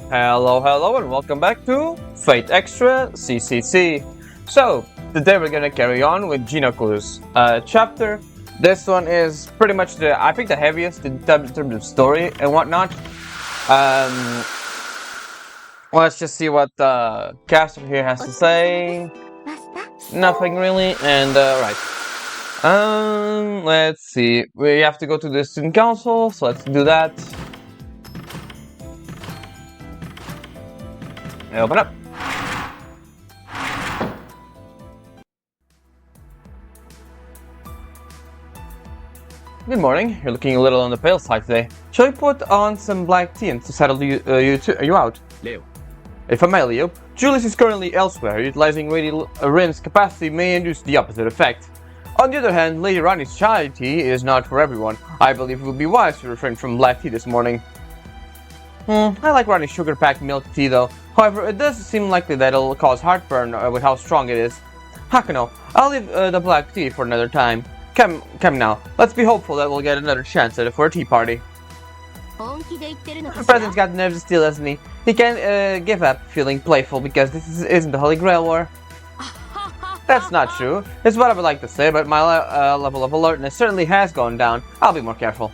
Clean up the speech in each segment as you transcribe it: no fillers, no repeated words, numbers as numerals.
Hello, and welcome back to Fate Extra CCC. So, today we're gonna carry on with Jinoku's chapter. This one is pretty much I think the heaviest in terms of story and whatnot. Let's just see what Caster here has to say. Nothing really, and right. Let's see. We have to go to the student council, so let's do that. Open up. Good morning. You're looking a little on the pale side today. Shall we put on some black tea and to settle you out? Leo. If I may, Leo, Julius is currently elsewhere. Utilizing Lady Rin's capacity may induce the opposite effect. On the other hand, Lady Rani's chai tea is not for everyone. I believe it would be wise to refrain from black tea this morning. I like Rani's sugar-packed milk tea though. However, it does seem likely that it'll cause heartburn with how strong it is. Hakuno, I'll leave the black tea for another time. Come now. Let's be hopeful that we'll get another chance at it for a tea party. The president's got nerves of steel, hasn't he? He can't give up feeling playful because this isn't the Holy Grail War. That's not true. It's what I would like to say, but my level of alertness certainly has gone down. I'll be more careful.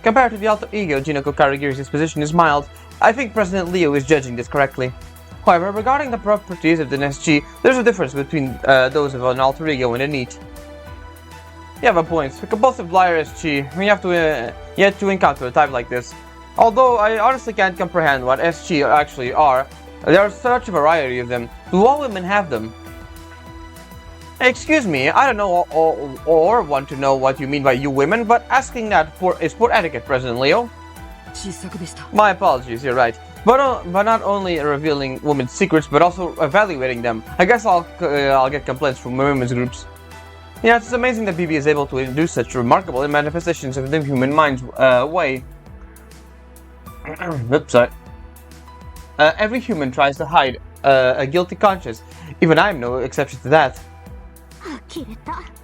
Compared to the alter ego, Jinoko Karigiri's disposition is mild. I think President Leo is judging this correctly. However, regarding the properties of the SG, there's a difference between those of an alter ego and a NEET. You have a point. For compulsive liar SG, we have to yet to encounter a type like this. Although I honestly can't comprehend what SG actually are, there are such a variety of them. Do all women have them? Excuse me, I don't know or want to know what you mean by you women, but asking that is poor etiquette, President Leo. My apologies, you're right. But not only revealing women's secrets, but also evaluating them. I guess I'll get complaints from women's groups. Yeah, it's amazing that BB is able to induce such remarkable manifestations of the human mind's way. Oops, sorry. Every human tries to hide a guilty conscience. Even I'm no exception to that.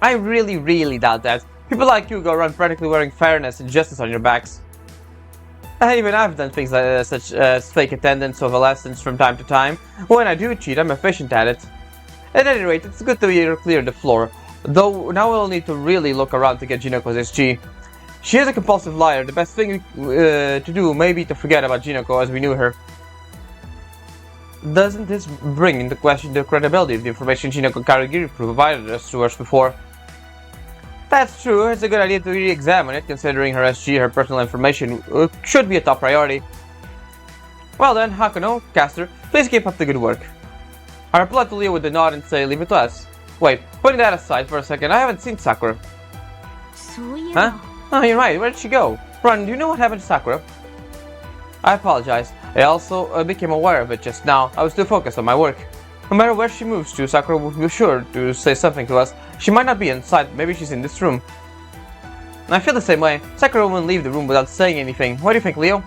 I really doubt that. People like you go around practically wearing fairness and justice on your backs. Even I've done things like such as fake attendance over lessons from time to time. When I do cheat, I'm efficient at it. At any rate, it's good to clear the floor. Though now we'll need to really look around to get Jinoko's SG. She is a compulsive liar. The best thing to do may be to forget about Jinoko as we knew her. Doesn't this bring into question the credibility of the information Jinoko Karigiri provided us to us before? That's true. It's a good idea to re-examine it, considering her SG, her personal information, should be a top priority. Well then, Hakuno, Caster, please keep up the good work. I reply to Leo with a nod and say, leave it to us. Wait, putting that aside for a second, I haven't seen Sakura. Huh? Oh, you're right, where did she go? Ron, do you know what happened to Sakura? I apologize. I also became aware of it just now. I was too focused on my work. No matter where she moves to, Sakura will be sure to say something to us. She might not be inside, maybe she's in this room. I feel the same way. Sakura won't leave the room without saying anything. What do you think, Leo?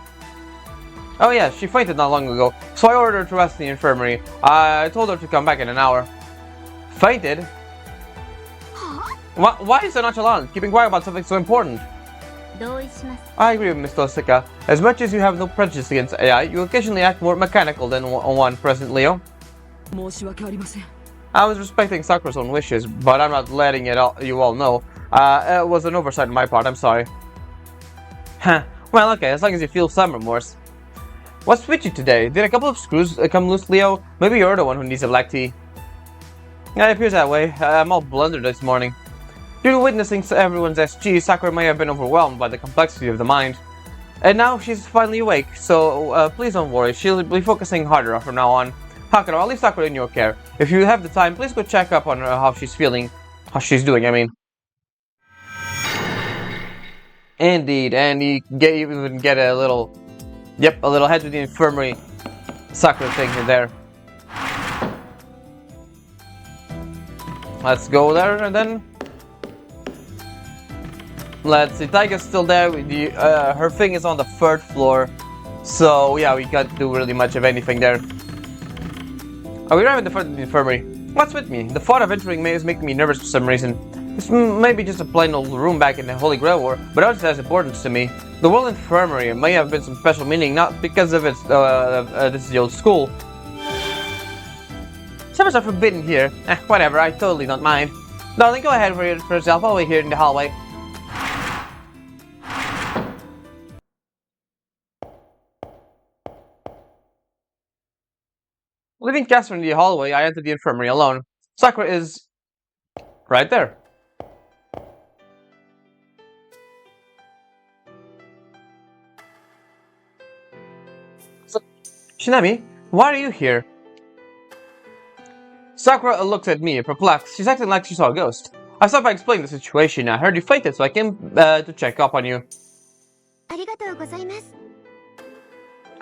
Oh yeah, she fainted not long ago, so I ordered her to rest in the infirmary. I told her to come back in an hour. Fainted? Why is so nonchalant, keeping quiet about something so important? I agree with Ms. Tosika. As much as you have no prejudice against AI, you occasionally act more mechanical than one, President Leo. I was respecting Sakura's own wishes, but I'm not letting you all know. It was an oversight on my part, I'm sorry. Huh. Well, okay, as long as you feel some remorse. What's with you today? Did a couple of screws come loose, Leo? Maybe you're the one who needs a black tea. Yeah, it appears that way. I'm all blundered this morning. Due to witnessing everyone's SG, Sakura may have been overwhelmed by the complexity of the mind. And now she's finally awake, so please don't worry, she'll be focusing harder from now on. Hakuno, I'll leave Sakura in your care. If you have the time, please go check up on her, how she's feeling. How she's doing, I mean. Indeed, and you even get a little head to the infirmary Sakura thing there. Let's go there and then. Let's see, Taiga's still there. Her thing is on the 3rd floor. So yeah, we can't do really much of anything there. We arrive at the front of the infirmary. What's with me? The thought of entering is making me nervous for some reason. This may be just a plain old room back in the Holy Grail War, but it has importance to me. The World Infirmary may have been some special meaning, not because of its, this is the old school. Summers are forbidden here. Whatever, I totally don't mind. Darling, go ahead for yourself, I'll wait here in the hallway. Leaving Casper in the hallway, I entered the infirmary alone. Sakura is right there. Shinami, why are you here? Sakura looks at me, perplexed. She's acting like she saw a ghost. I thought I explained the situation. I heard you fainted, so I came to check up on you.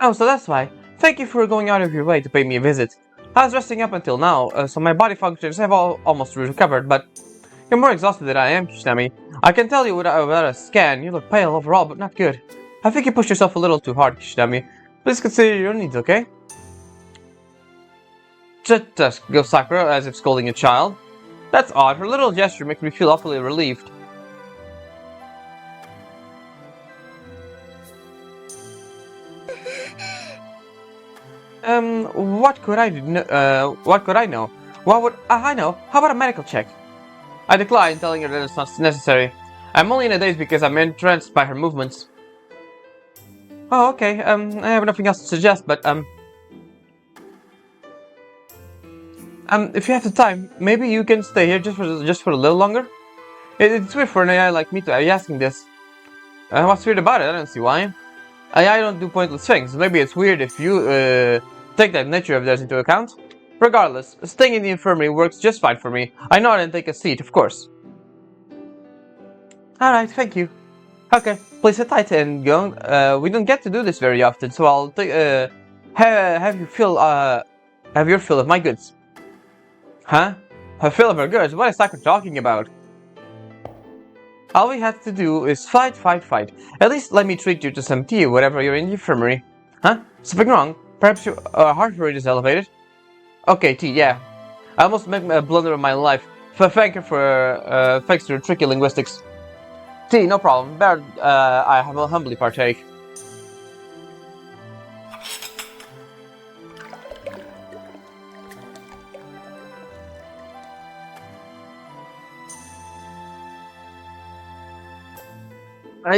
Oh, so that's why. Thank you for going out of your way to pay me a visit. I was resting up until now, so my body functions have almost recovered, but you're more exhausted than I am, Kishinami. I can tell you without a scan, you look pale overall, but not good. I think you pushed yourself a little too hard, Kishinami. Please consider your needs, okay? Just goes Sakura, as if scolding a child. That's odd. Her little gesture makes me feel awfully relieved. What could I do? What could I know? What would I know? How about a medical check? I decline, telling her that it's not necessary. I'm only in a daze because I'm entranced by her movements. Oh, okay. I have nothing else to suggest, but if you have the time, maybe you can stay here just for a little longer. It's weird for an AI like me to be asking this. What's weird about it? I don't see why. AI don't do pointless things. Maybe it's weird if you take that nature of theirs into account. Regardless, staying in the infirmary works just fine for me. I nod and take a seat, of course. Alright, thank you. Okay, please sit tight and go. We don't get to do this very often, so I'll have your fill of my goods. Huh? A fill of her goods? What is Sakura talking about? All we have to do is fight. At least let me treat you to some tea whenever you're in the infirmary. Huh? Something wrong? Perhaps your heart rate is elevated? Okay, tea, yeah. I almost made a blunder of my life. Thanks to your tricky linguistics. Tea, no problem. Better I will humbly partake.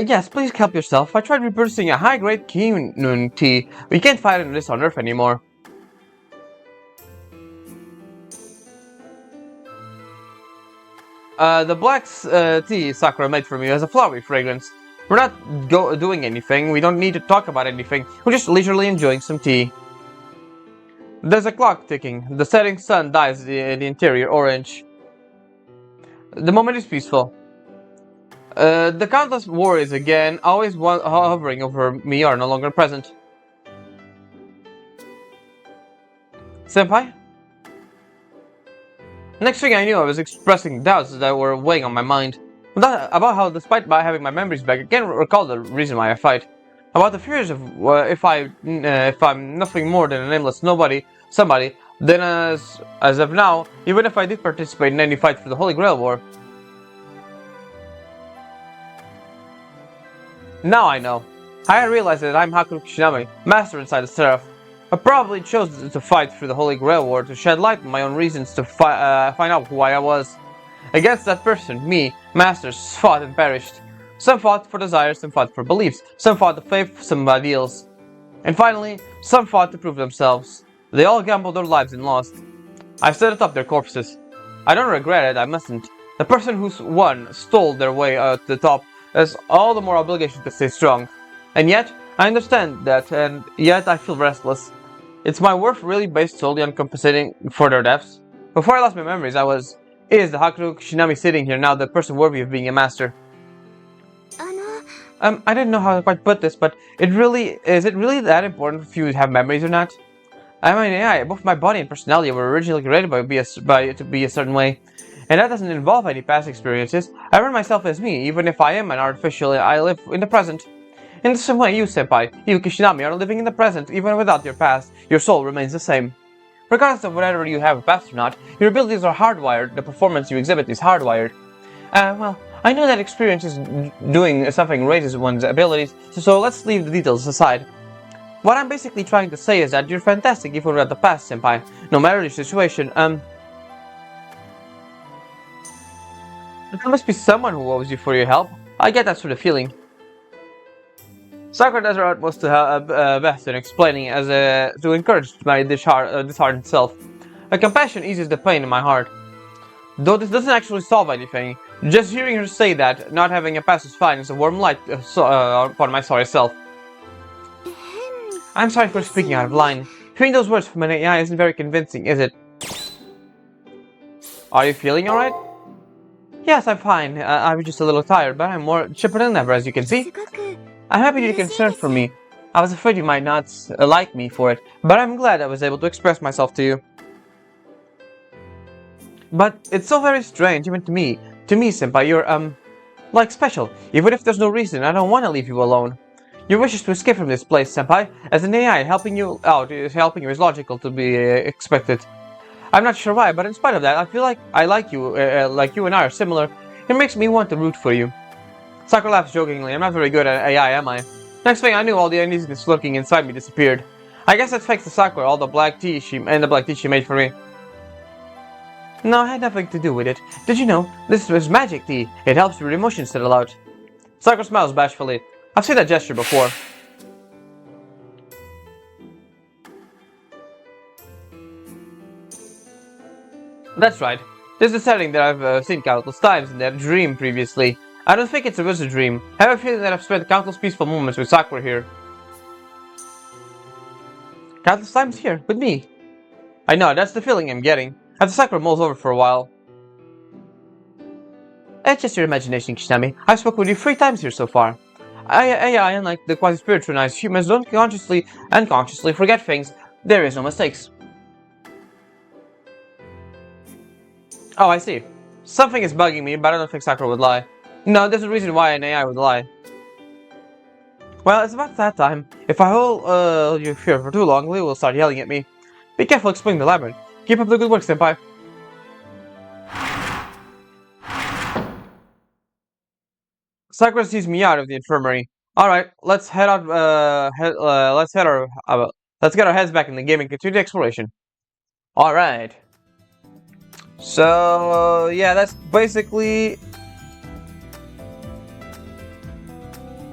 Yes, please help yourself. I tried reproducing a high-grade quinoa tea. We can't find this on Earth anymore. The black tea Sakura made for me has a flowery fragrance. We're not doing anything. We don't need to talk about anything. We're just leisurely enjoying some tea. There's a clock ticking. The setting sun dyes the interior orange. The moment is peaceful. The countless worries again, always hovering over me, are no longer present. Senpai? Next thing I knew, I was expressing doubts that were weighing on my mind. About how, despite having my memories back, I can't recall the reason why I fight. About the fears of if I'm nothing more than a nameless somebody, then as of now, even if I did participate in any fight for the Holy Grail War. Now I know. I realized that I'm Haku Kishinami, master inside the Seraph. I probably chose to fight through the Holy Grail War to shed light on my own reasons to find out who I was. Against that person, me, masters, fought and perished. Some fought for desires, some fought for beliefs, some fought to faith, some ideals. And finally, some fought to prove themselves. They all gambled their lives and lost. I stood atop their corpses. I don't regret it, I mustn't. The person who won stole their way out the top has all the more obligation to stay strong. And yet, I understand that, and yet I feel restless. Is my worth really based solely on compensating for their deaths? Before I lost my memories, is the Haku Kishinami sitting here now the person worthy of being a master? I didn't know how to quite put this, but is it really that important if you have memories or not? I'm an AI. Both my body and personality were originally created to be a certain way. And that doesn't involve any past experiences. I run myself as me, even if I am an artificial, I live in the present. In the same way, you, Senpai, you, Kishinami, are living in the present, even without your past. Your soul remains the same. Regardless of whether you have a past or not, your abilities are hardwired, the performance you exhibit is hardwired. Well, I know that experience is doing something raises one's abilities, so let's leave the details aside. What I'm basically trying to say is that you're fantastic even without the past, Senpai. No matter your situation, there must be someone who owes you for your help. I get that sort of feeling. Sakura does her utmost to best in explaining as to encourage my disheartened self. Her compassion eases the pain in my heart. Though this doesn't actually solve anything, just hearing her say that not having a past is fine is a warm light upon my sorry self. I'm sorry for speaking out of line. Hearing those words from an AI isn't very convincing, is it? Are you feeling alright? Yes, I'm fine. I'm just a little tired, but I'm more chipper than ever, as you can see. I'm happy you're concerned for me. I was afraid you might not like me for it, but I'm glad I was able to express myself to you. But it's so very strange, even to me. To me, Senpai, you're, like special. Even if there's no reason, I don't want to leave you alone. Your wishes to escape from this place, Senpai, as an AI, helping you is logical to be expected. I'm not sure why, but in spite of that, I feel like I like you and I are similar. It makes me want to root for you. Sakura laughs jokingly. I'm not very good at AI, am I? Next thing I knew, all the uneasiness lurking inside me disappeared. I guess that's thanks to Sakura, all the black tea she made for me. No, it had nothing to do with it. Did you know? This was magic tea. It helps your emotions settle out. Sakura smiles bashfully. I've seen that gesture before. That's right. This is a setting that I've seen countless times in that dream previously. I don't think it's a lucid dream. I have a feeling that I've spent countless peaceful moments with Sakura here. Countless times here, with me. I know, that's the feeling I'm getting. After Sakura mulls over for a while. It's just your imagination, Kishinami. I've spoken with you 3 times here so far. AI, unlike the quasi-spiritualized humans, don't unconsciously forget things. There is no mistakes. Oh, I see. Something is bugging me, but I don't think Sakura would lie. No, there's a reason why an AI would lie. Well, it's about that time. If I hold you here for too long, Leo will start yelling at me. Be careful exploring the labyrinth. Keep up the good work, Senpai. Sakura sees me out of the infirmary. Alright, let's head out, let's get our heads back in the game and continue the exploration. Alright. So, yeah, that's basically...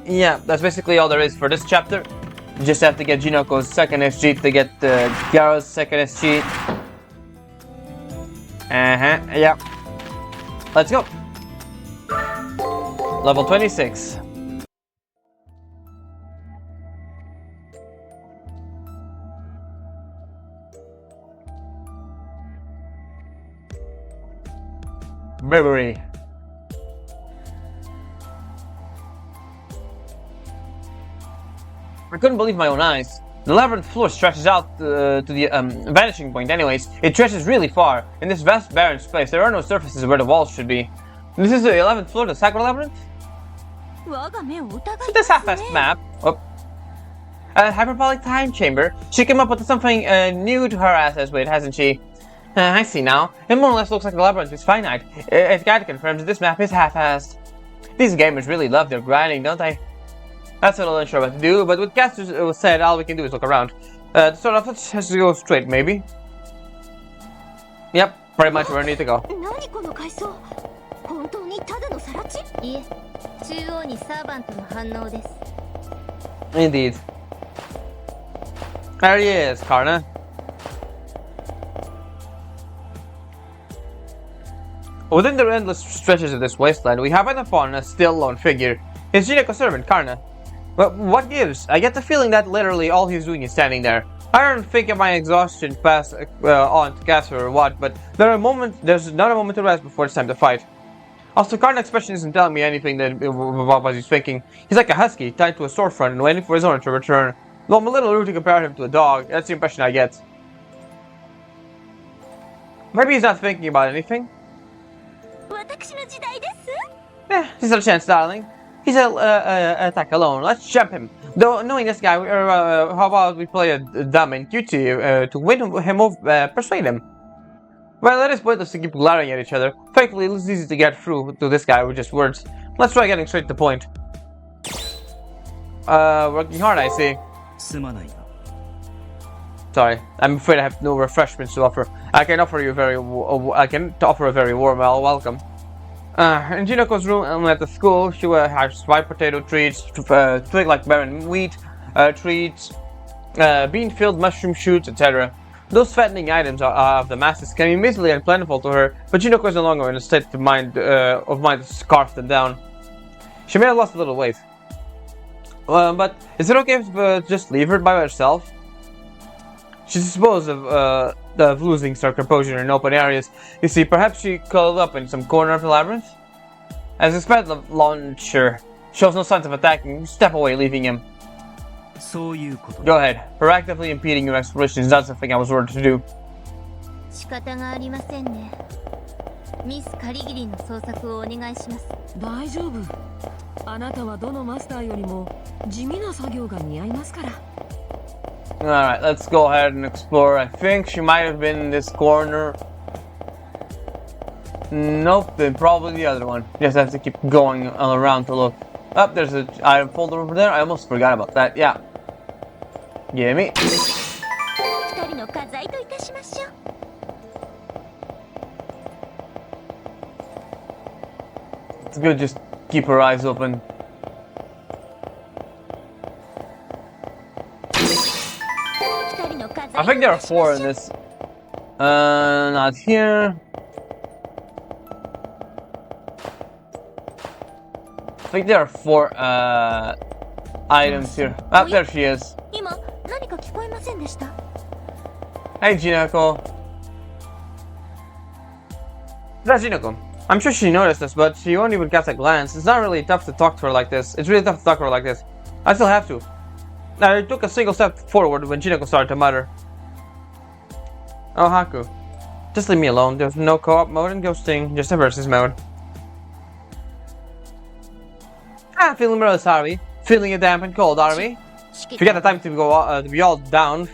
Yeah, that's basically all there is for this chapter. You just have to get Jinoko's second SG to get Garo's second SG. Yeah. Let's go. Level 26. Bravery. I couldn't believe my own eyes. The labyrinth floor stretches out to the vanishing point anyways. It stretches really far. In this vast barren space, there are no surfaces where the walls should be. This is the 11th floor of the Sakura Labyrinth? So this half-assed map. Oh. A hyperbolic time chamber. She came up with something new to harass us with, hasn't she? I see now. It more or less looks like the labyrinth is finite. If guide confirms that this map is half-assed. These gamers really love their grinding, don't they? That's what I'm not sure what to do, but with Caster said, all we can do is look around. To start off, let's just go straight, maybe. Yep, pretty much where I need to go. Indeed. There he is, Karna. Within the endless stretches of this wasteland, we happen upon a still lone figure. It's Jinoko's servant, Karna. But what gives? I get the feeling that literally all he's doing is standing there. I don't think my exhaustion passed on to Caster or what, but there's not a moment to rest before it's time to fight. Also, Karna's expression isn't telling me anything about what he's thinking. He's like a husky, tied to a storefront and waiting for his owner to return. Though I'm a little rude to compare him to a dog, that's the impression I get. Maybe he's not thinking about anything. He's a chance, darling. He's attack alone. Let's jump him. Though knowing this guy, how about we play a dumb and cutie to win him over, persuade him? Well, it is pointless to keep glaring at each other. Thankfully, it's easy to get through to this guy with just words. Let's try getting straight to the point. Working hard, I see. Sorry, I'm afraid I have no refreshments to offer. I can offer a very warm welcome. In Jinoko's room at the school, she has white potato treats, twig like barren wheat treats, bean-filled mushroom shoots, etc. Those fattening items of the masses can be measly and plentiful to her, but Jinoko is no longer in a state of mind to scarf them down. She may have lost a little weight. But is it okay if just leave her by herself? She's disposed of losing her composure in open areas. You see, perhaps she curled up in some corner of the labyrinth? As expected, the launcher shows no signs of attacking. Step away, leaving him. Go ahead. Proactively impeding your exploration is not something I was ordered to do. 仕方がありませんね。ミスカリギリの捜索をお願いします。大丈夫。あなたはどのマスターよりも地味な作業が似合いますから。Alright, let's go ahead and explore. I think she might have been in this corner. Nope, then probably the other one. Just have to keep going all around to look. Oh, there's an item folder over there. I almost forgot about that. Yeah. Gimme. It's good, just keep her eyes open. I think there are 4 in this. Not here. I think there are 4 items here. Oh, there she is. Hey, Jinoko. That's Jinoko. I'm sure she noticed this, but she won't even cast a glance. It's not really tough to talk to her like this. It's really tough to talk to her like this. I still have to. I took a single step forward when Jinoko started to mutter. Oh, Haku. Just leave me alone. There's no co-op mode and ghosting, just a versus mode. Feeling really sorry. Feeling damp and cold, are we? If you get the time to go to be all down,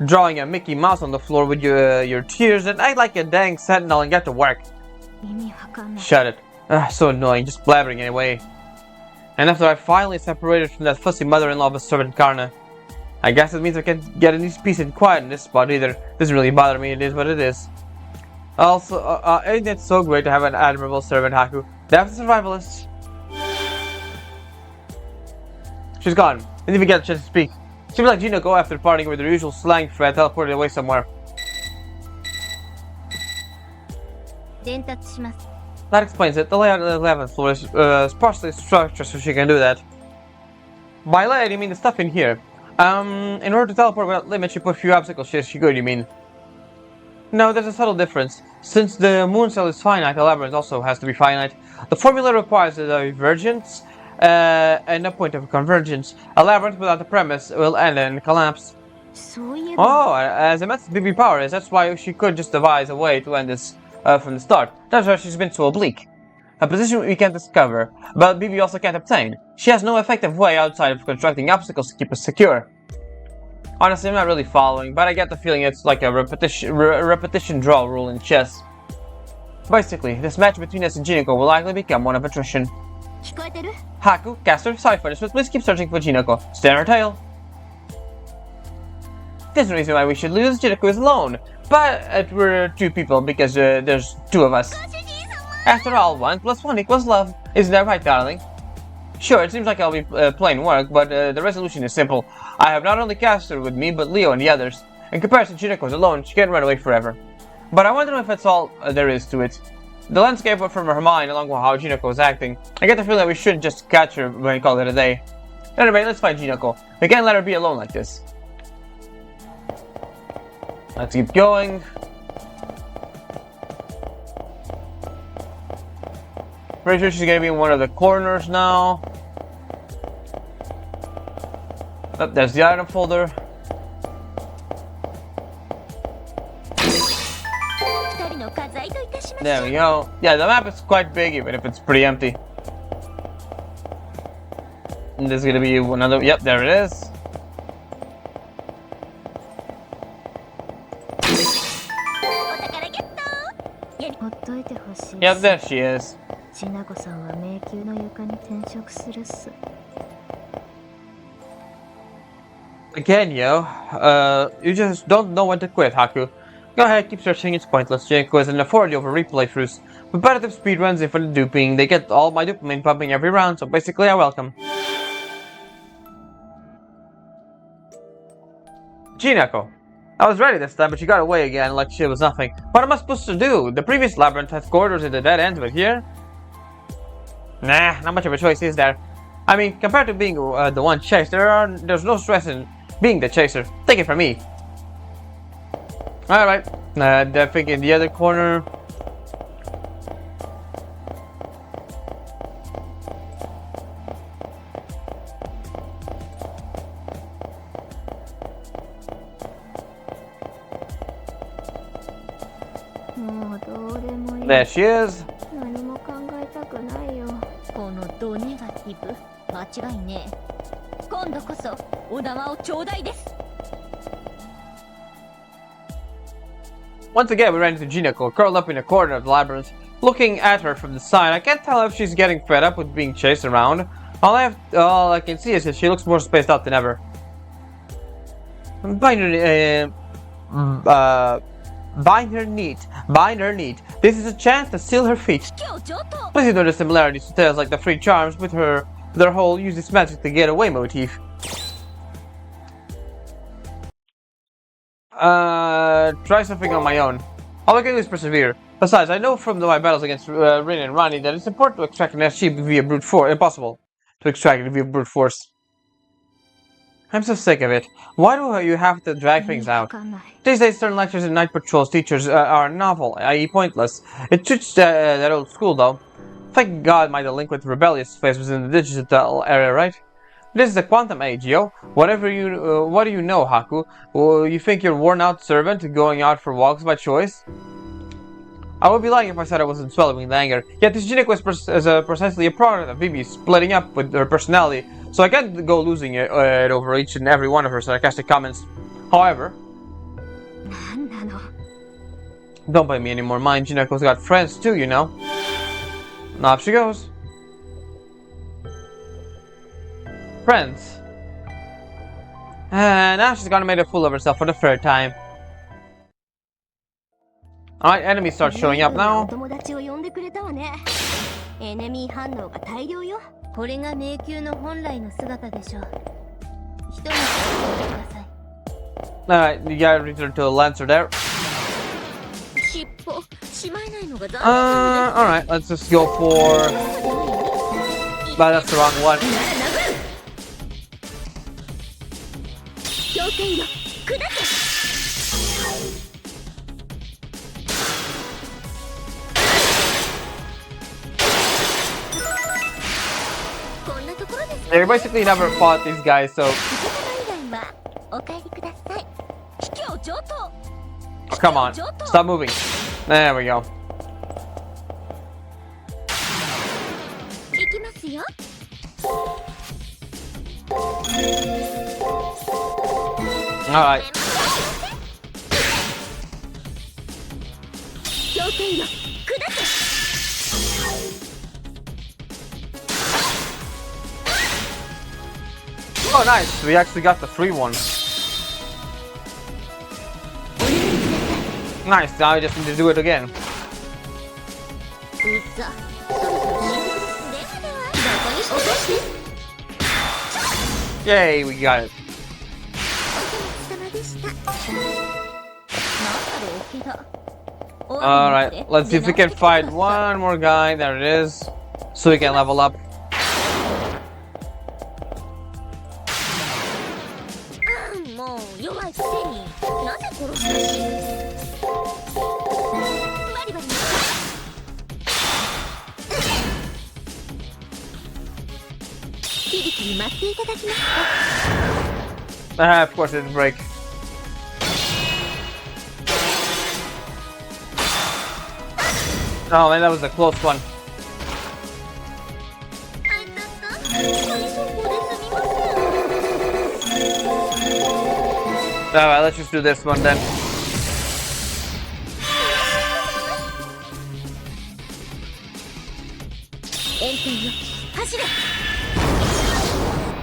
drawing a Mickey Mouse on the floor with your tears, then act like a dang sentinel and get to work. Shut it. So annoying, just blabbering anyway. And after I finally separated from that fussy mother-in-law of a servant Karna, I guess it means I can't get any peace and quiet in this spot either. Doesn't really bother me, it is what it is. Also, ain't it so great to have an admirable servant, Haku? That's the survivalists. She's gone. Didn't even get a chance to speak. Seems like Jinoko, after parting with her usual slang thread, teleported away somewhere. That explains it. The layout of the 11th floor is partially structured so she can do that. By layout, you mean the stuff in here. In order to teleport without limits, you put few obstacles. She could, you mean? No, there's a subtle difference. Since the moon cell is finite, the labyrinth also has to be finite. The formula requires a divergence and a point of convergence. A labyrinth without a premise will end in collapse. Oh, as immense as BB power is, that's why she could just devise a way to end this from the start. That's why she's been so oblique. A position we can't discover, but BB also can't obtain. She has no effective way outside of constructing obstacles to keep us secure. Honestly, I'm not really following, but I get the feeling it's like a repetition draw rule in chess. Basically, this match between us and Jinoko will likely become one of attrition. Haku, Caster, sorry for this, but please keep searching for Jinoko. Stay on her tail. There's no reason why we should lose. Jinoko is alone. But we're 2 people because there's 2 of us. After all, 1 + 1 = love. Isn't that right, darling? Sure, it seems like I'll be playing work, but the resolution is simple. I have not only Caster with me, but Leo and the others. In comparison, Jinako's alone. She can't run away forever. But I wonder if that's all there is to it. The landscape went from her mind along with how Jinoko was acting. I get the feeling that we shouldn't just catch her when we call it a day. Anyway, let's find Jinoko. We can't let her be alone like this. Let's keep going. Pretty sure she's gonna be in one of the corners now. Oh, there's the item folder. There we go. Yeah, the map is quite big even if it's pretty empty. And there's gonna be another. Yep, there it is. ほっといてほしい。 Yep, there she is. ちなこさんは迷宮の床に転職するっす。 Again, yo. You just don't know when to quit, Haku. Go ahead, keep searching, it's pointless. Jinko is an authority over replay throughs. Competitive speedruns, infinite duping, they get all my dopamine pumping every round, so basically I welcome. Jinako. I was ready this time, but she got away again like she was nothing. What am I supposed to do? The previous labyrinth has corridors in the dead ends, but here? Nah, not much of a choice is there. I mean, compared to being the one chased, there's no stress in being the chaser. Take it from me. Alright, I think in the other corner. There she is. 何も考えたくないよ。このドネガティブ。間違いねえ。今度こそお縄をちょうだいです。 Once again, we ran into Jinako, curled up in a corner of the labyrinth, looking at her from the side. I can't tell if she's getting fed up with being chased around. All I can see is that she looks more spaced out than ever. Bind her neat. This is a chance to seal her feet. Please ignore the similarities to tales like the Three Charms with their whole use this magic to get away motif. Try something on my own. All I can do is persevere. Besides, I know from my battles against Rin and Rani that it's important to extract an SG via brute force. Impossible to extract it via brute force. I'm so sick of it. Why do you have to drag things out? These days, certain lectures and night patrols teachers are novel, i.e. pointless. It suits that old school, though. Thank God my delinquent rebellious phase was in the digital era, right? This is the quantum age, yo. What do you know, Haku? You think you're a worn-out servant going out for walks by choice? I would be lying if I said I wasn't swelling with anger. Yet this Jinako is precisely a product of Vivi splitting up with her personality, so I can't go losing it over each and every one of her sarcastic comments. However, don't pay me any more mind. Jinako's got friends too, you know. Now off she goes. Friends. And now she's gonna make a fool of herself for the third time. Alright, enemies start showing up now. エネミー反応が大量よ。これが迷宮の本来の姿でしょう。一人にしてください。Alright, you gotta return to the Lancer there. Alright, let's just go for... But that's the wrong one. They basically never fought these guys, so... Oh, come on, stop moving. There we go. Alright. Oh, nice. We actually got the free one. Nice. Now I just need to do it again. Yay, we got it. Alright, let's see if we can fight one more guy. There it is. So we can level up. Of course it didn't break. Oh man, that was a close one. Alright, let's just do this one then.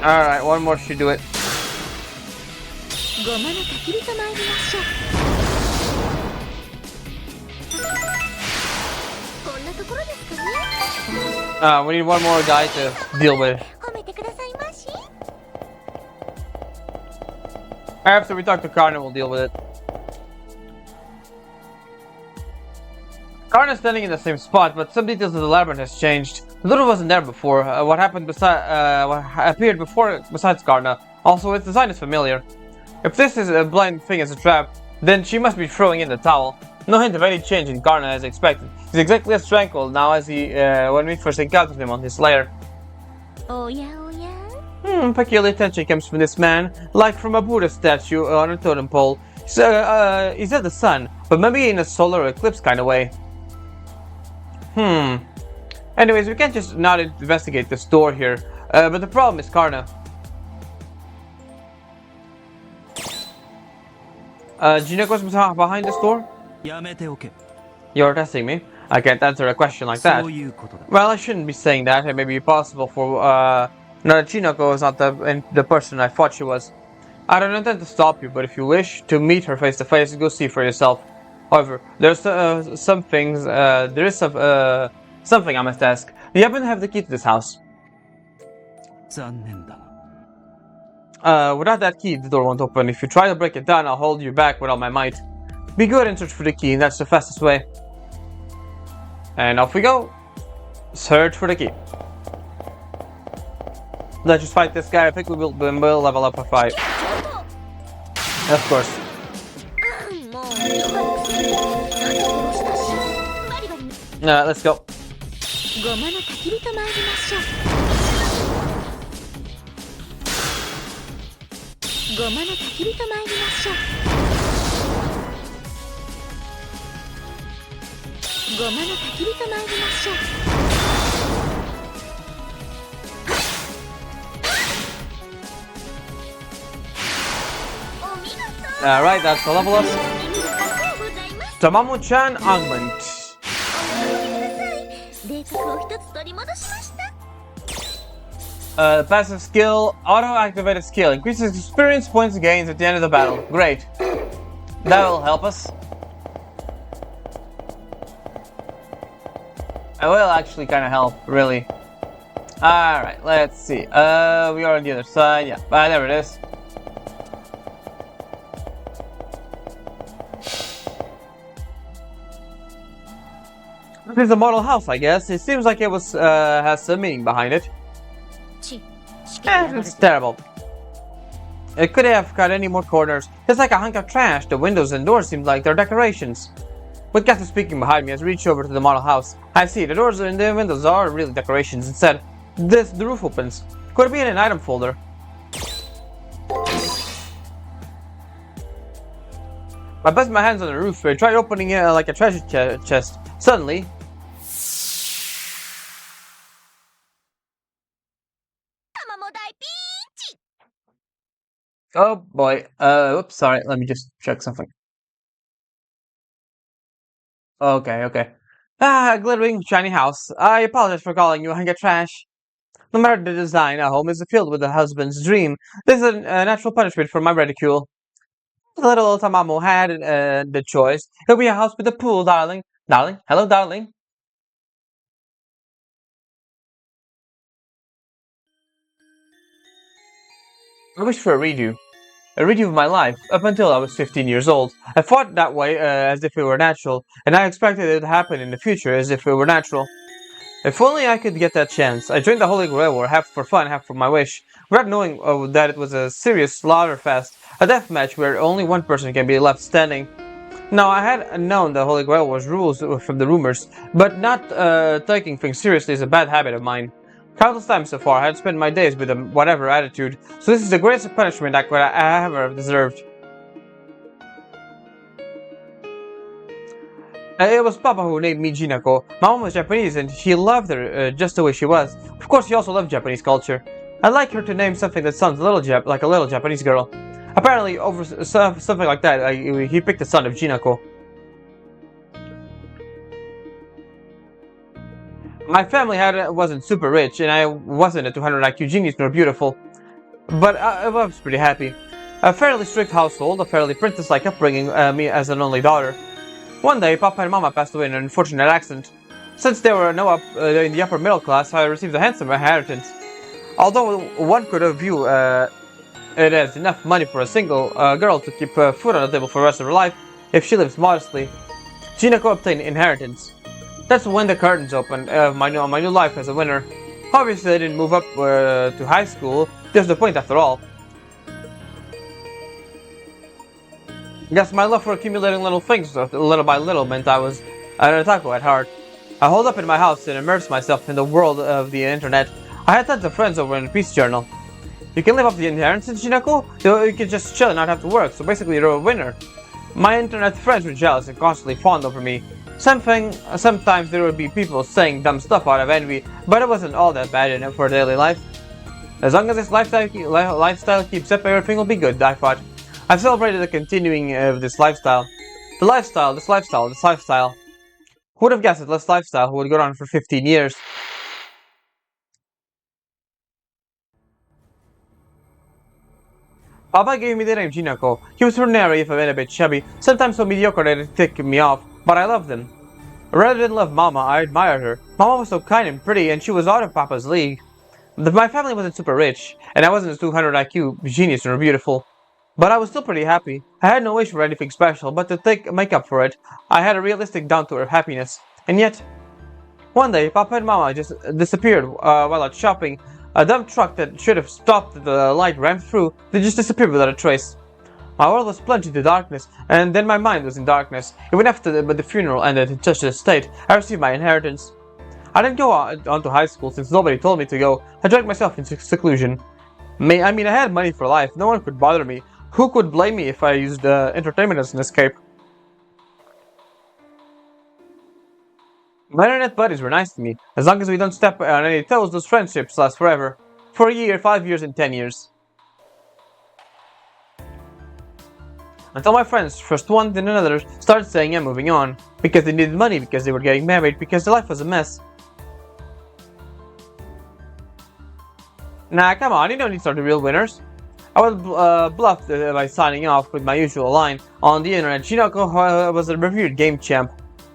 Alright, one more should do it. We need one more guy to deal with. After we talk to Karna, we'll deal with it. Karna's standing in the same spot, but some details of the labyrinth has changed. The door wasn't there before. What appeared before besides Karna. Also, its design is familiar. If this is a blind thing as a trap, then she must be throwing in the towel. No hint of any change in Karna as expected. He's exactly as tranquil now as he when we first encountered him on his lair. Peculiar attention comes from this man, like from a Buddha statue on a totem pole. He's at the sun, but maybe in a solar eclipse kind of way. Anyways, we can't just not investigate this door here, but the problem is Karna. Jinako's behind this door? You're testing me? I can't answer a question like that. Well, I shouldn't be saying that. It may be possible for that Chinako is not the person I thought she was. I don't intend to stop you, but if you wish to meet her face to face, go see for yourself. However, there's some things. There is something I must ask. Do you happen to have the key to this house? Without that key, the door won't open. If you try to break it down, I'll hold you back with all my might. Be good and search for the key, and that's the fastest way. And off we go. Search for the key. Let's just fight this guy. I think we will level up a fight. Of course. Let's go. Alright, that's the level up. Tamamu-chan augment. Passive skill, auto-activated skill. Increases experience points gains at the end of the battle. Great. That will help us. It will actually kind of help, really. Alright, let's see. We are on the other side. Yeah, there it is. This is a model house, I guess. It seems like it was has some meaning behind it. It's terrible. It could have got any more corners. It's like a hunk of trash. The windows and doors seem like they're decorations. With Katsu speaking behind me, I reach over to the model house. I see the doors and the windows are really decorations. Instead, the roof opens. Could it be in an item folder? I pressed my hands on the roof. I tried opening it like a treasure chest. Suddenly, oh boy. Oops, sorry. Let me just check something. Okay. Glittering shiny house. I apologize for calling you a hunk of trash. No matter the design, a home is filled with a husband's dream. This is a natural punishment for my ridicule. The little Tamamo had the choice. It'll be a house with a pool, darling. Darling? Hello, darling. I wish for a redo. A redo of my life, up until I was 15 years old. I thought that way as if it were natural, and I expected it to happen in the future as if it were natural. If only I could get that chance. I joined the Holy Grail War, half for fun, half for my wish, without knowing that it was a serious slaughter fest, a death match where only one person can be left standing. Now, I had known the Holy Grail was rules from the rumors, but not taking things seriously is a bad habit of mine. Countless times so far, I had spent my days with a whatever attitude, so this is the greatest punishment I could ever have deserved. It was Papa who named me Jinako. My mom was Japanese and he loved her just the way she was. Of course, he also loved Japanese culture. I'd like her to name something that sounds like a little Japanese girl. Apparently, over something like that, he picked the son of Jinako. My family wasn't super rich, and I wasn't a 200 IQ genius nor beautiful, but I was pretty happy. A fairly strict household, a fairly princess-like upbringing, me as an only daughter. One day, Papa and Mama passed away in an unfortunate accident. Since they were in the upper middle class, I received a handsome inheritance. Although one could view it as enough money for a single girl to keep food on the table for the rest of her life if she lives modestly, Jinako obtained inheritance. That's when the curtains opened on my new life as a winner. Obviously, I didn't move up to high school. There's the point after all. Guess my love for accumulating little things, little by little, meant I was an otaku at heart. I holed up in my house and immersed myself in the world of the internet. I had tons of friends over in the Peace Journal. You can live off the inheritance, Jinako? You can just chill and not have to work, so basically you're a winner. My internet friends were jealous and constantly fawned over me. Sometimes there would be people saying dumb stuff out of envy, but it wasn't all that bad for daily life. As long as this lifestyle keeps up, everything will be good, I thought. I've celebrated the continuing of this lifestyle. This lifestyle. Who would have guessed that this lifestyle would go on for 15 years? Papa gave me the name Jinako. He was ordinary if a bit chubby, sometimes so mediocre that it ticked me off, but I loved him. Rather than love Mama, I admired her. Mama was so kind and pretty, and she was out of Papa's league. My family wasn't super rich, and I wasn't a 200 IQ genius or beautiful. But I was still pretty happy. I had no wish for anything special, but to make up for it, I had a realistic down-to-earth happiness. And yet, one day, Papa and Mama just disappeared while out shopping. A dump truck that should have stopped at the light rammed through, they just disappeared without a trace. My world was plunged into darkness, and then my mind was in darkness. Even after the funeral ended in such a state, I received my inheritance. I didn't go on to high school since nobody told me to go. I dragged myself into seclusion. I had money for life. No one could bother me. Who could blame me if I used entertainment as an escape? My internet buddies were nice to me. As long as we don't step on any toes, those friendships last forever. For a year, 5 years, and 10 years. Until my friends, first one then another, started saying I'm moving on. Because they needed money, because they were getting married, because their life was a mess. Nah, come on, you don't need to start the real winners. I was bluffed by signing off with my usual line. On the internet, Jinako was a revered game champ.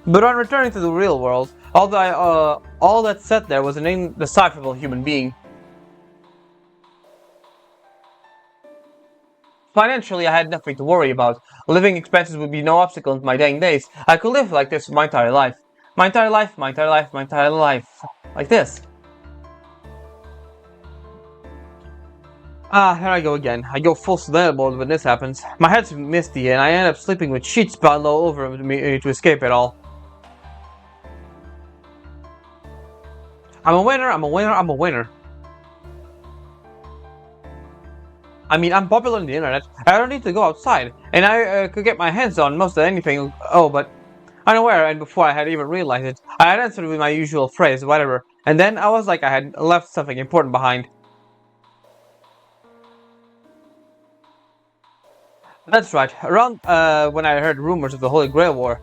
But on returning to the real world, all that sat there was an indecipherable human being. Financially, I had nothing to worry about. Living expenses would be no obstacle in my dying days. I could live like this my entire life. My entire life. Like this. Here I go again. I go full snail mode when this happens. My head's misty and I end up sleeping with sheets piled all over me to escape it all. I'm a winner. I'm popular on the internet. I don't need to go outside, and I could get my hands on most of anything. Oh, but unaware, and before I had even realized it, I had answered with my usual phrase, whatever, and then I was like I had left something important behind. That's right. Around when I heard rumors of the Holy Grail War,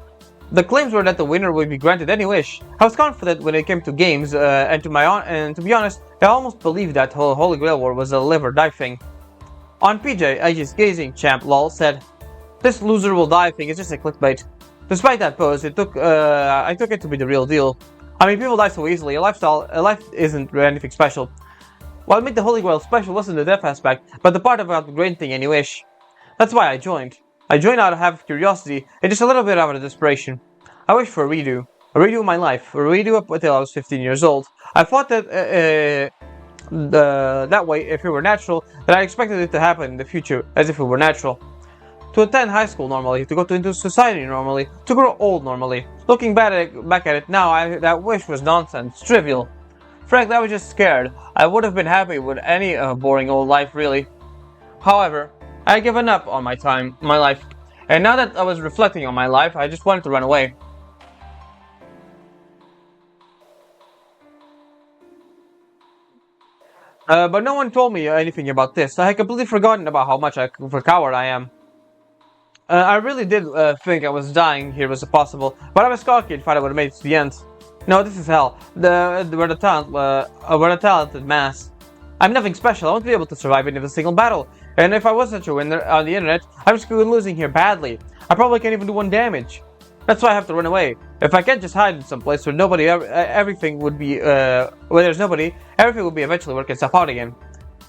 the claims were that the winner would be granted any wish. I was confident when it came to games, and to be honest, I almost believed that whole Holy Grail War was a live or die thing. On PJ, Aegis Gazing Champ LOL said, "This loser will die thing is just a clickbait." Despite that post, I took it to be the real deal. People die so easily. A life isn't anything special. What made the Holy Grail special wasn't the death aspect, but the part about granting any wish. That's why I joined. I joined out of curiosity and just a little bit out of desperation. I wished for a redo of my life, a redo up until I was 15 years old. I thought that that way, if it were natural, that I expected it to happen in the future, as if it were natural. To attend high school normally, to go into society normally, to grow old normally. Looking back at it now, that wish was nonsense, trivial. Frankly, I was just scared. I would have been happy with any boring old life, really. However, I had given up on my life, and now that I was reflecting on my life, I just wanted to run away. But no one told me anything about this. I had completely forgotten about how much of a coward I am. I really did think I was dying here was possible, but I was cocky and thought I would have made it to the end. No, this is hell. We're the talented mass. I'm nothing special. I won't be able to survive any of a single battle. And if I was such a winner on the internet, I'm screwed losing here badly. I probably can't even do 1 damage. That's why I have to run away. If I can't just hide in some place where nobody, everything would be, where there's nobody, everything will be eventually working itself out again.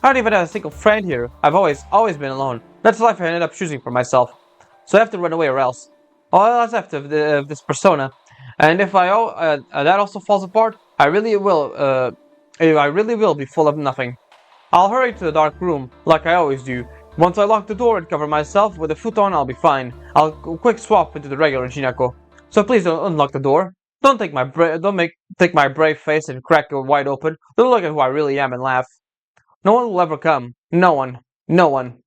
I don't even have a single friend here. I've always been alone. That's the life I ended up choosing for myself. So I have to run away or else. All that's left of this persona. And if that also falls apart, I really will be full of nothing. I'll hurry to the dark room, like I always do. Once I lock the door and cover myself with a futon, I'll be fine. I'll quick swap into the regular Jinako. So please don't unlock the door. Don't take my brave face and crack it wide open. Don't look at who I really am and laugh. No one will ever come. No one. No one.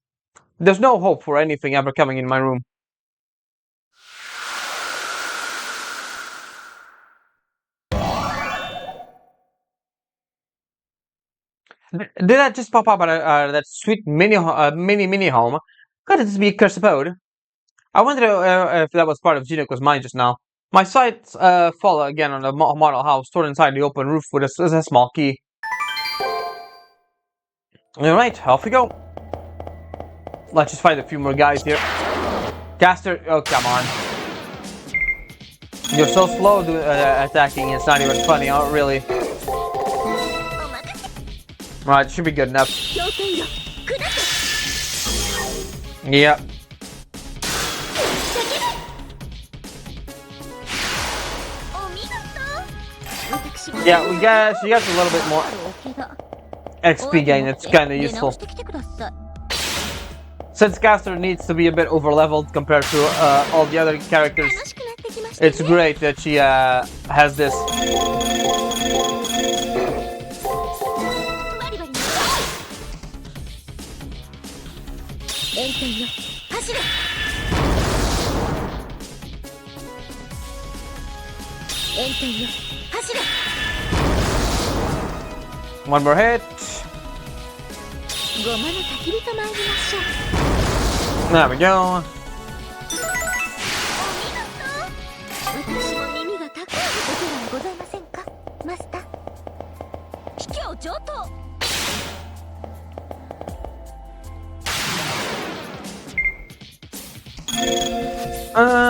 There's no hope for anything ever coming in my room. Did that just pop up out of that sweet mini home? Could it be a cursed abode? I wonder if that was part of Jinoko's mind just now. My sights fall again on the model house stored inside the open roof with a small key. Alright, off we go. Let's just fight a few more guys here. Caster, oh come on. You're so slow attacking, it's not even funny, oh really. Right, should be good enough. Yep. Yeah, she gets a little bit more XP gain, it's kinda useful. Since Caster needs to be a bit over-leveled compared to all the other characters, it's great that she has this. One more hit. There we go.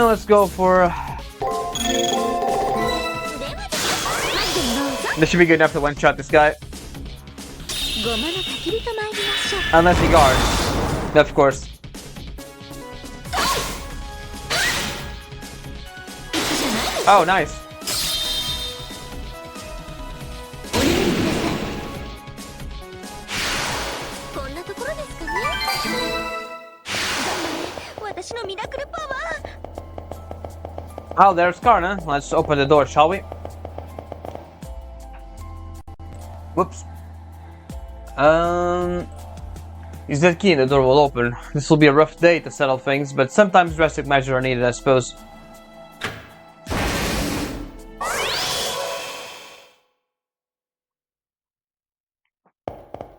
Let's go for. This should be good enough to one-shot this guy. Unless he guards. Of course. Oh, nice. Oh, there's Karna. Let's open the door, shall we? Whoops. Use that key and the door will open. This will be a rough day to settle things, but sometimes drastic measures are needed, I suppose.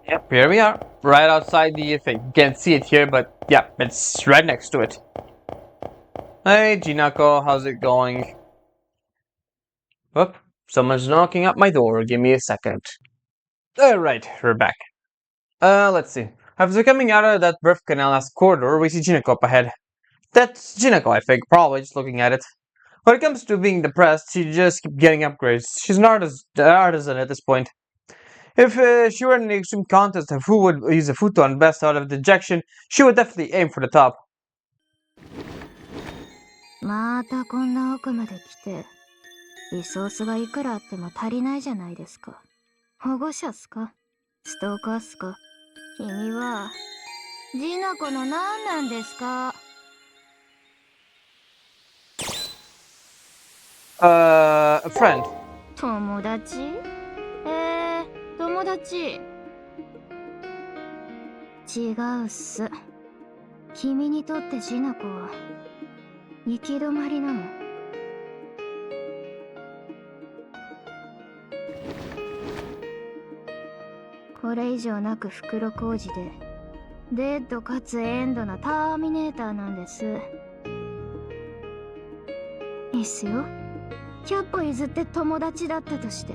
Yep, here we are. Right outside the thing. You can't see it here, but yeah, it's right next to it. Hey, Jinako, how's it going? Whoop, someone's knocking at my door. Give me a second. Alright, we're back. Let's see. After coming out of that birth canal-esque corridor, we see Jinako up ahead. That's Jinako, I think, probably just looking at it. When it comes to being depressed, she just keeps getting upgrades. She's an artisan at this point. If she were in an extreme contest of who would use a futon best out of dejection, she would definitely aim for the top. またこんな奥まで来て、リソースがいくらあっても足りないじゃないですか。保護者っすか？ストーカーっすか？君はジナコの何なんですか？ A friend. 友達？友達？違うっす。君にとってジナコは行き止まりなの。これ以上なく袋小路でデッドかつエンドなターミネーターなんです。いいっすよ。100歩譲って友達だったとして。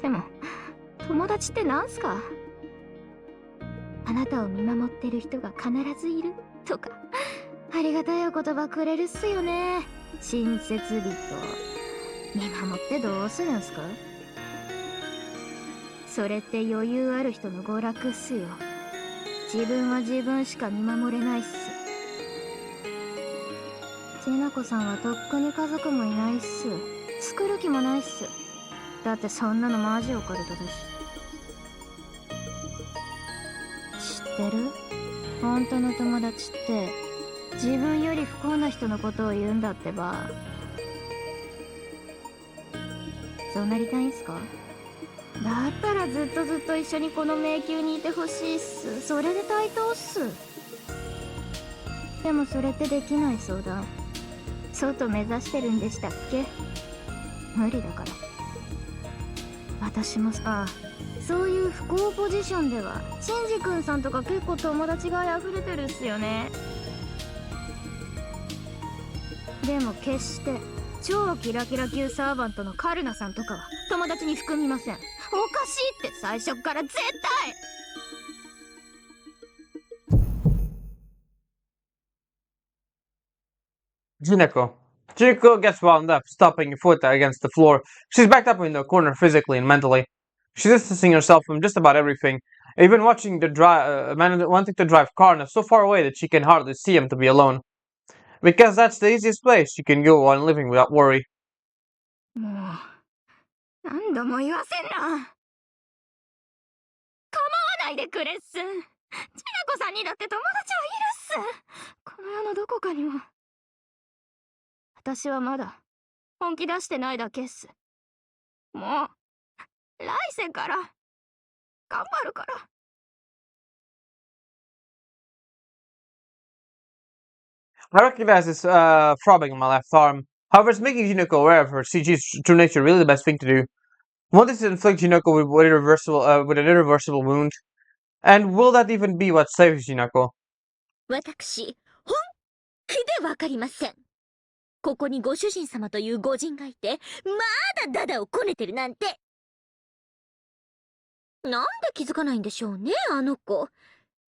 でも友達ってなんすか？あなたを見守ってる人が必ずいるとか、ありがたいお言葉くれるっすよね。親切人見守ってどうするんすか？それって余裕ある人の娯楽っすよ。自分は自分しか見守れないっす。ちなこさんはとっくに家族もいないっす。作る気もないっす。だってそんなのマジオカルトだし。知ってる？本当の友達って自分より不幸な人のことを言うんだってば。そうなりたいんすか？だったらずっとずっと一緒にこの迷宮にいてほしいっす。それで対等っす。でもそれってできない相談。外目指してるんでしたっけ？無理だから。私もさ、そういう不幸ポジションではシンジ君さんとか結構友達が溢れてるっすよね。でも決して超キラキラ級サーバントのカルナさんとかは友達に含みません。おかしいって最初っから絶対。Juneko. Juneko gets wound up, stopping a foot against the floor. She's backed up in the corner physically and mentally. She's distancing herself from just about everything, even wanting to drive Karna so far away that she can hardly see him to be alone. Because that's the easiest place she can go on living without worry. もう何度も言わせんな。構わないでくれっす。ちなこさんにだって友達はいるっす。この世のどこかにも。私はまだ本気出してないだけっす。もう来世から頑張るから。I recognize this throbbing on my left arm. However, it's making Juneko aware of her CG's true nature really the best thing to do. Won't this inflict Juneko with an irreversible wound? And will that even be what saves Juneko? 私、本気でわかりません。ここにご主人様という御人がいて、まだダダをこねてるなんて。なんで気づかないんでしょうね、あの子。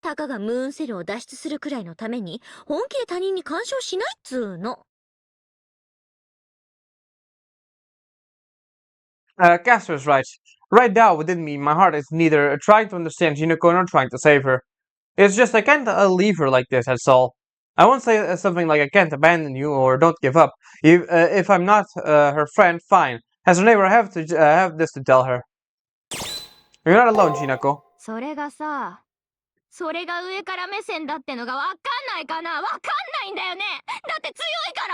たかがムーンセルを脱出するくらいのために、本気で他人に干渉しないっつーの。Casper's right. Right now, within me, my heart is neither trying to understand Juneko nor trying to save her. It's just I can't leave her like this, that's all. I won't say something like I can't abandon you or don't give up. If I'm not her friend, fine. As her neighbor, I have this to tell her. You're not alone, Juneko. それがさ、それが上から目線だってのがわかんないかな。わかんないんだよね。だって強いか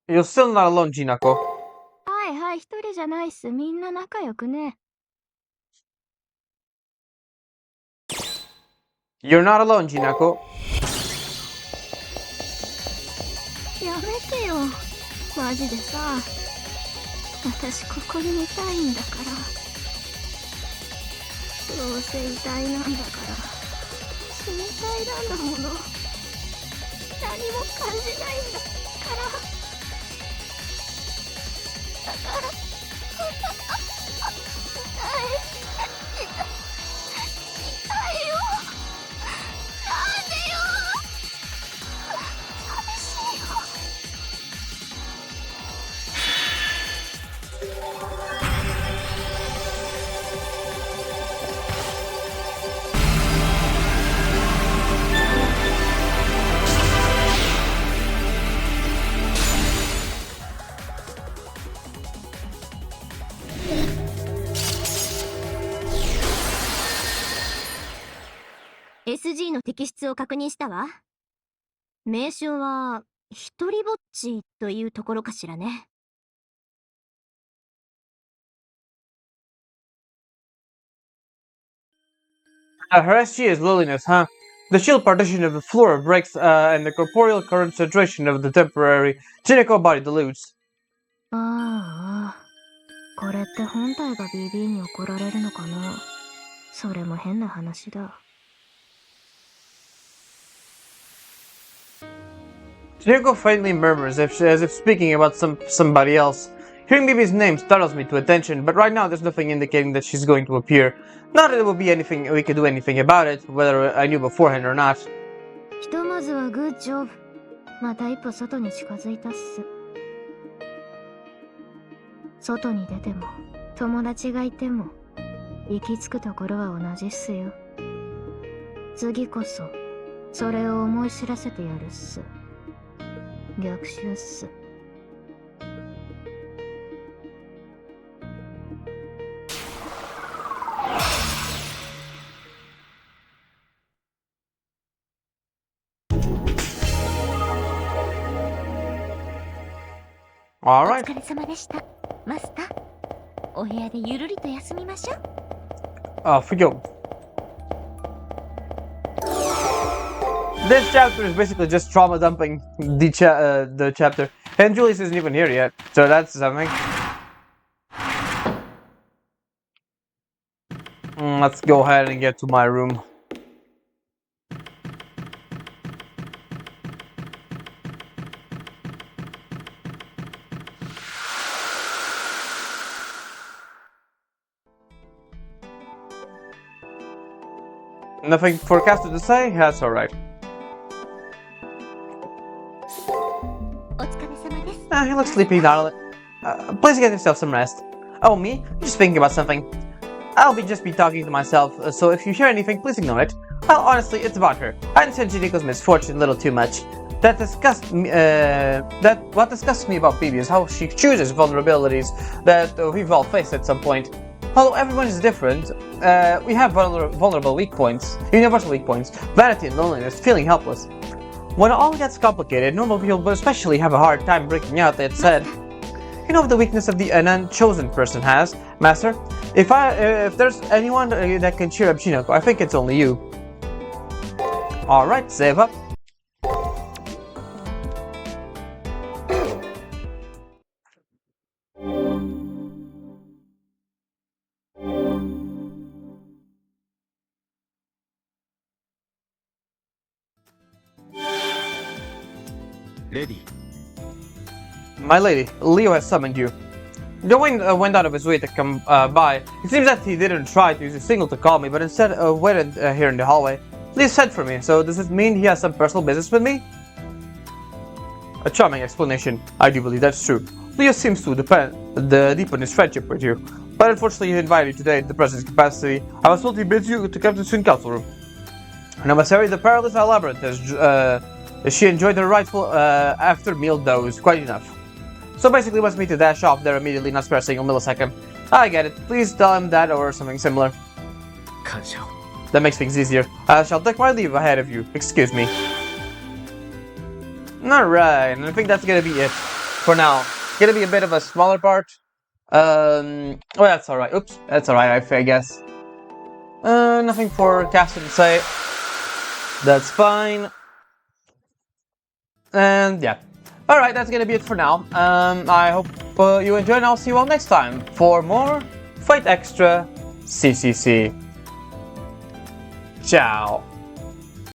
ら。You're still not alone, Juneko. はいはい、一人じゃないっす。みんな仲良くね。You're not alone, Juneko. やめてよ。マジでさ。私ここにいたいんだから。どうせ遺体なんだから。死に体なんだもの。何も感じないんだから。だから。痛いよ。なんでよ。寂しいよ。SG の摘出を確認したわ。名称は、一人ぼっちというところかしらね。Her SG is loneliness, huh? The shield partition of the floor breaks and the corporeal concentration of the temporary Juneko body dilutes. ああ、これって本体が BB に怒られるのかな。それも変な話だ。Chihiko faintly murmurs as if speaking about somebody else. Hearing Bibi's name startles me to attention, but right now there's nothing indicating that she's going to appear. Not that it would be anything we could do anything about it, whether I knew beforehand or not. ひとまずはグッジョブ。また一歩外に近づいたっす。外に出ても友達がいても行き着くところは同じっすよ。次こそそれを思い知らせてやるっす。逆襲っす。お Alright. 疲れ様でした、マスター。お部屋でゆるりと休みましょう。Off we go. This chapter is basically just trauma dumping the chapter. And Julius isn't even here yet, so that's something. Let's go ahead and get to my room. Nothing forecasted to say? That's alright. お疲れ様です。 He looks sleepy, darling. Please get yourself some rest. Oh, me? I'm just thinking about something. I'll just be talking to myself, so if you hear anything, please ignore it. Well, honestly, it's about her. I understand Jiniko's misfortune a little too much. What disgusts me about Bibi is how she chooses vulnerabilities that we've all faced at some point. Although everyone is different, we have vulnerable weak points, universal weak points, vanity and loneliness, feeling helpless. When all gets complicated, normal people especially have a hard time breaking out, that said. You know the weakness of an unchosen person has, Master? If there's anyone that can cheer up Shinoko, I think it's only you. Alright, save up. Lady. My lady, Leo has summoned you. Gawain went out of his way to come by. It seems that he didn't try to use a signal to call me, but instead waited here in the hallway. Leo sent for me, so does it mean he has some personal business with me? A charming explanation. I do believe that's true. Leo seems to deepen his friendship with you, but unfortunately he invited you today in the presence capacity. I was told he bids you to come to the student council room. An emissary, the perilous Labyrinth has she enjoyed her rightful after meal doze quite enough. So basically wants me to dash off there immediately, not spare a single millisecond. I get it. Please tell him that or something similar. That makes things easier. I shall take my leave ahead of you. Excuse me. Alright, and I think that's gonna be it for now. It's gonna be a bit of a smaller part. Well, that's alright. Oops, that's alright, I guess. Nothing forecasted to say. That's fine. And yeah. Alright, that's gonna be it for now. I hope you enjoyed, and I'll see you all next time for more Fight Extra CCC. Ciao.